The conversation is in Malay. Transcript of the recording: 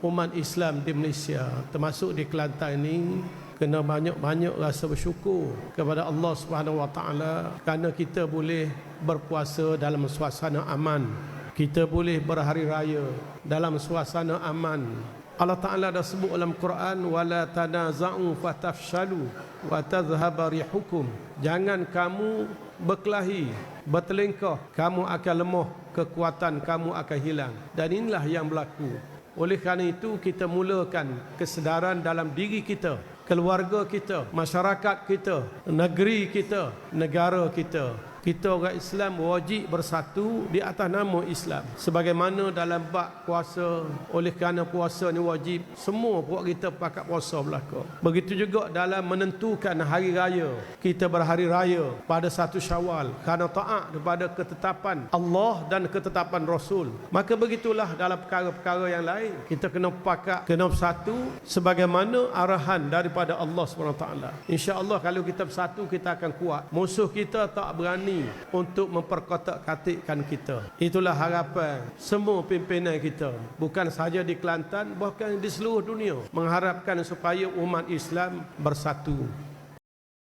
umat Islam di Malaysia, termasuk di Kelantan ini, kena banyak-banyak rasa bersyukur kepada Allah Subhanahu Wa Taala kerana kita boleh berpuasa dalam suasana aman. Kita boleh berhari raya dalam suasana aman. Allah Ta'ala dah sebut dalam Quran, wala tanaza'u fatafshalu wa tadhhaba rihukum. Jangan kamu berkelahi, bertelingkah, kamu akan lemah, kekuatan kamu akan hilang. Dan inilah yang berlaku. Oleh kerana itu kita mulakan kesedaran dalam diri kita, keluarga kita, masyarakat kita, negeri kita, negara kita. Kita orang Islam wajib bersatu di atas nama Islam. Sebagaimana dalam bab puasa, oleh kerana puasa ni wajib, semua puak kita pakat puasa belaka. Begitu juga dalam menentukan hari raya, kita berhari raya pada 1 Syawal kerana taat kepada ketetapan Allah dan ketetapan Rasul. Maka begitulah dalam perkara-perkara yang lain, kita kena pakat, kena bersatu sebagaimana arahan daripada Allah SWT. InsyaAllah kalau kita bersatu, kita akan kuat. Musuh kita tak berani untuk memperkotak-katikkan kita. Itulah harapan semua pimpinan kita, bukan sahaja di Kelantan, bahkan di seluruh dunia, mengharapkan supaya umat Islam bersatu.